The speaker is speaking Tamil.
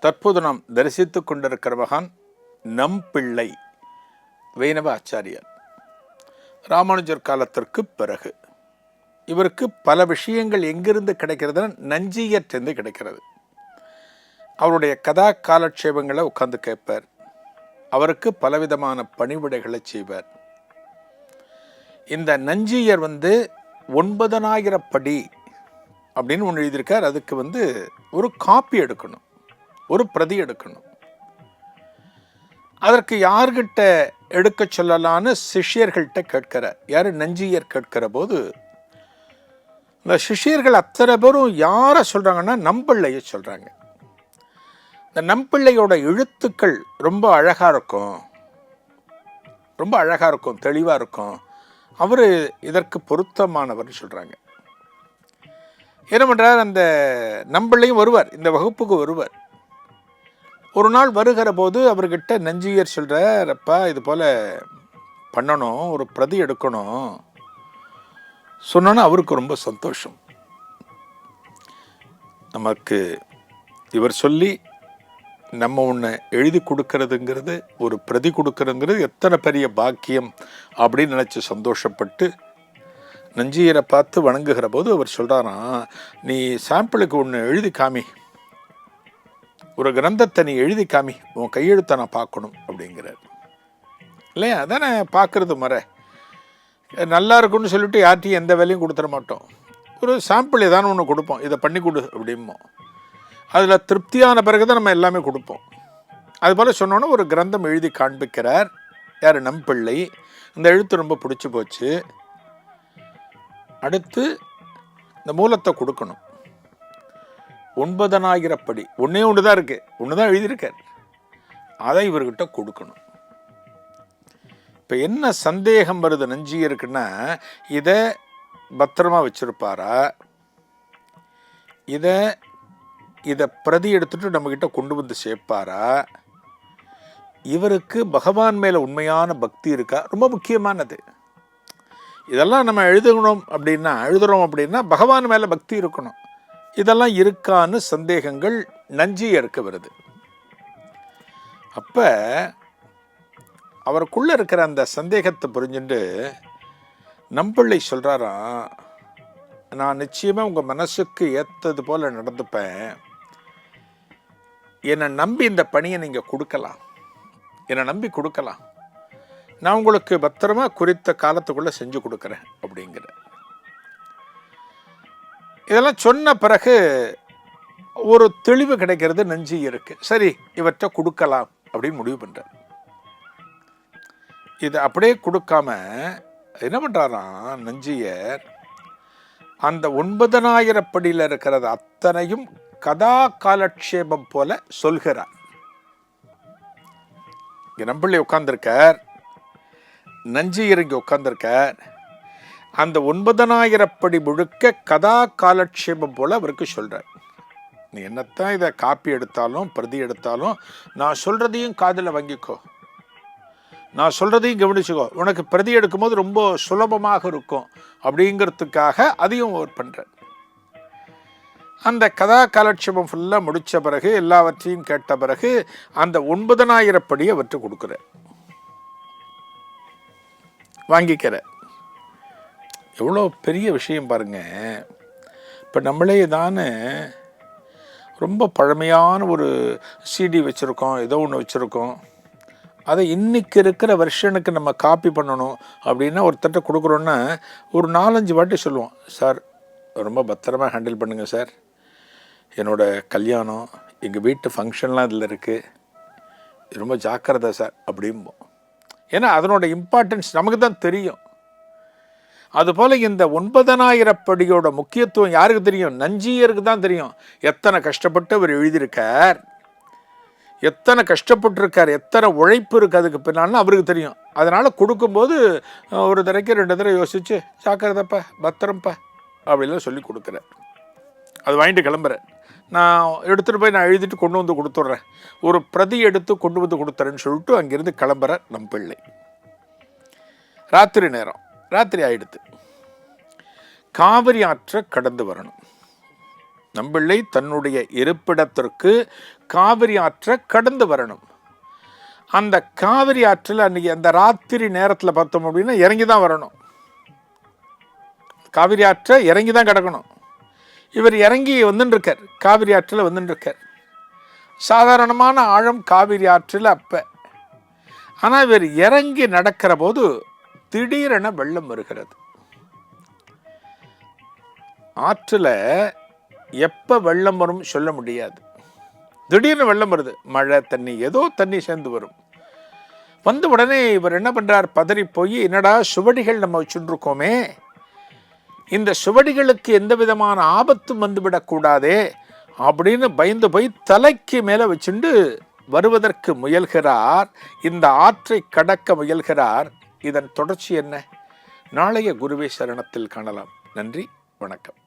தற்போது நாம் தரிசித்துக் கொண்டிருக்கிற மகான் நம்பிள்ளை வைணவ ஆச்சாரியார். ராமானுஜர் காலத்திற்கு பிறகு இவருக்கு பல விஷயங்கள் எங்கிருந்து கிடைக்கிறதுனா நஞ்சியற்றிருந்து கிடைக்கிறது. அவருடைய கதா காலட்சேபங்களை உட்கார்ந்து கேட்பார். அவருக்கு பலவிதமான பணிவிடைகளை செய்வார். இந்த நஞ்சியர் 9,000 படி அப்படின்னு ஒன்று எழுதியிருக்கார். அதுக்கு ஒரு காப்பி எடுக்கணும், ஒரு பிரதி எடுக்கணும். அதற்கு யார்கிட்ட எடுக்க சொல்லலான்னு சிஷ்யர்கள்ட்ட கேட்கிறார். யாரு? நஞ்சியர் கேட்கிற போது இந்த சிஷ்யர்கள் அத்தனை பேரும் யாரை சொல்றாங்கன்னா நம்பிள்ளைய சொல்றாங்க. இந்த நம்பிள்ளையோட எழுத்துக்கள் ரொம்ப அழகா இருக்கும், ரொம்ப அழகா இருக்கும், தெளிவா இருக்கும். அவரு இதற்கு பொருத்தமானவர் சொல்றாங்க. என்ன பண்றார்? அந்த நம்பிள்ளையும் வருவார், இந்த வகுப்புக்கு வருவார். ஒரு நாள் வருகிற போது அவர்கிட்ட நஞ்சியர் சொல்றார், அப்பா இது போல பண்ணணும், ஒரு பிரதி எடுக்கணும் சொன்னோன்னா அவருக்கு ரொம்ப சந்தோஷம். நமக்கு இவர் சொல்லி நம்ம ஒன்று எழுதி கொடுக்கறதுங்கிறது, ஒரு பிரதி கொடுக்கறதுங்கிறது எத்தனை பெரிய பாக்கியம் அப்படின்னு நினச்சி சந்தோஷப்பட்டு நஞ்சியரை பார்த்து வணங்குகிற போது அவர் சொல்கிறாராம், நீ சாம்பிளுக்கு ஒன்று எழுதி காமி, ஒரு கிரந்தத்தை நீ எழுதி காமி, உன் கையெழுத்தை நான் பார்க்கணும் அப்படிங்கிறார். இல்லையா? அதானே பார்க்கறது முறை. நல்லா இருக்குன்னு சொல்லிட்டு யார்ட்டையும் எந்த வேலையும் கொடுத்துட மாட்டோம். ஒரு சாம்பிள் ஏதானு ஒன்று கொடுப்போம், இதை பண்ணி கொடு அப்படிம்போம். அதில் திருப்தியான பிறகு தான் நம்ம எல்லாமே கொடுப்போம். அதுபோல் சொன்னோன்னே ஒரு கிரந்தம் எழுதி காண்பிக்கிறார். யார்? நம்பிள்ளை. இந்த எழுத்து ரொம்ப பிடிச்சி போச்சு. அடுத்து இந்த மூலத்தை கொடுக்கணும். 9,000 படி, ஒன்றே ஒன்று தான் இருக்கு, ஒன்று தான் எழுதியிருக்கார், அதை இவர்கிட்ட கொடுக்கணும். இப்போ என்ன சந்தேகம் வருது நஞ்சியருக்குன்னா, இதை பத்திரமா வச்சிருப்பாரா, இதை பிரதி எடுத்துட்டு நம்மக்கிட்ட கொண்டு வந்து சேர்ப்பாரா, இவருக்கு பகவான் மேலே உண்மையான பக்தி இருக்கா? ரொம்ப முக்கியமானது. இதெல்லாம் நம்ம எழுதுறோம் அப்படின்னா பகவான் மேலே பக்தி இருக்கணும். இதெல்லாம் இருக்கான்னு சந்தேகங்கள் நஞ்சியருக்கு வருது. அப்போ அவருக்குள்ளே இருக்கிற அந்த சந்தேகத்தை புரிஞ்சுட்டு நம்பிள்ளை சொல்கிறாராம், நான் நிச்சயமாக உங்கள் மனசுக்கு ஏற்றது போல் நடந்துப்பேன், என்னை நம்பி இந்த பணியை நீங்கள் கொடுக்கலாம், என்னை நம்பி கொடுக்கலாம், நான் உங்களுக்கு பத்திரமா குறித்த காலத்துக்குள்ளே செஞ்சு கொடுக்குறேன் அப்படிங்கிற. இதெல்லாம் சொன்ன பிறகு ஒரு தெளிவு கிடைக்கிறது நஞ்சியருக்கு. சரி, இவற்றை கொடுக்கலாம் அப்படின்னு முடிவு பண்ணுறார். இதை அப்படியே கொடுக்காம என்ன பண்ணுறாராம் நஞ்சியர், அந்த 9,000 படியில் இருக்கிறது அத்தனையும் கதா காலட்சேபம் போல சொல்கிறார். இங்கே நம்பிள்ளை உட்கார்ந்துருக்கார், நஞ்சியர் இங்கே உட்கார்ந்துருக்கார். அந்த 9,000 படி முழுக்க கதா காலட்சேபம் போல அவருக்கு சொல்கிறார். நீ என்னத்தான் இதை காப்பி எடுத்தாலும் பிரதி எடுத்தாலும் நான் சொல்கிறதையும் காதில் வாங்கிக்கோ, நான் சொல்கிறதையும் கவனிச்சுக்கோ, உனக்கு பிரதி எடுக்கும்போது ரொம்ப சுலபமாக இருக்கும் அப்படிங்கிறதுக்காக அதையும் அவர் பண்ணுறார். அந்த கதா காலட்சேபம் ஃபுல்லாக முடித்த பிறகு, எல்லாவற்றையும் கேட்ட பிறகு அந்த 9,000 படியை அவற்றை கொடுக்குறார், வாங்கிக்கிறார். எவ்வளோ பெரிய விஷயம் பாருங்க. இப்போ நம்மளே தானே ரொம்ப பழமையான ஒரு சிடி வச்சுருக்கோம், ஏதோ ஒன்று வச்சுருக்கோம், அதை இன்றைக்கி இருக்கிற வெர்ஷனுக்கு நம்ம காப்பி பண்ணணும் அப்படின்னா ஒருத்தட்ட கொடுக்குறோன்னா ஒரு 4-5 வாட்டி சொல்லுவோம், சார் ரொம்ப பத்திரமாக ஹேண்டில் பண்ணுங்கள் சார், என்னோடய கல்யாணம், எங்கள் வீட்டு ஃபங்க்ஷன்லாம் இதில் இருக்குது, ரொம்ப ஜாக்கிரதை சார் அப்படிம்போம். ஏன்னா அதனோட இம்பார்ட்டன்ஸ் நமக்கு தான் தெரியும். அதுபோல் இந்த 9,000 படியோட முக்கியத்துவம் யாருக்கு தெரியும்? நஞ்சியருக்கு தான் தெரியும். எத்தனை கஷ்டப்பட்டு அவர் எழுதியிருக்கார், எத்தனை கஷ்டப்பட்டுருக்கார், எத்தனை உழைப்பு இருக்குது அதுக்கு பின்னால்னு அவருக்கு தெரியும். அதனால் கொடுக்கும்போது ஒரு தடவைக்கு 2 தடவை யோசிச்சு, ஜாக்கிரதைப்பா, பத்திரம்ப்பா அப்படின்லாம் சொல்லி கொடுக்குறார். அது வாங்கிட்டு கிளம்புறேன், நான் எடுத்துகிட்டு போய் நான் எழுதிட்டு கொண்டு வந்து கொடுத்துட்றேன், ஒரு பிரதி எடுத்து கொண்டு வந்து கொடுத்துறேன்னு சொல்லிட்டு அங்கேருந்து கிளம்புற நம்பிள்ளை. ராத்திரி நேரம், ராத்திரி ஆயிடுத்து, காவிரி ஆற்றை கடந்து வரணும். நம்பிள்ளை தன்னுடைய இருப்பிடத்திற்கு காவிரி ஆற்றை கடந்து வரணும். அந்த காவிரி ஆற்றில் அன்னைக்கு அந்த ராத்திரி நேரத்தில் பார்த்தோம் அப்படின்னா இறங்கி தான் வரணும். காவிரி ஆற்றை இறங்கி தான் கிடக்கணும். இவர் இறங்கி வந்துட்டுருக்கார், காவிரி ஆற்றில் வந்துட்டுருக்கார். சாதாரணமான ஆழம் காவிரி ஆற்றில் அப்போ. ஆனால் இவர் இறங்கி நடக்கிற போது திடீரென வெள்ளம் வருகிறது. ஆற்றில் எப்போ வெள்ளம் வரும் சொல்ல முடியாது. திடீர்னு வெள்ளம் வருது, மழை தண்ணி ஏதோ தண்ணி சேர்ந்து வரும். வந்த உடனே இவர் என்ன பண்ணுறார், பதறி போய் என்னடா சுவடிகள் நம்ம வச்சுட்டு இருக்கோமே, இந்த சுவடிகளுக்கு எந்த விதமான ஆபத்தும் வந்துவிடக்கூடாதே அப்படின்னு பயந்து போய் தலைக்கு மேலே வச்சுண்டு வருவதற்கு முயல்கிறார். இந்த ஆற்றை கடக்க முயல்கிறார். இதன் தொடர்ச்சி என்ன? நாளைய குருவே சரணத்தில் காணலாம். நன்றி, வணக்கம்.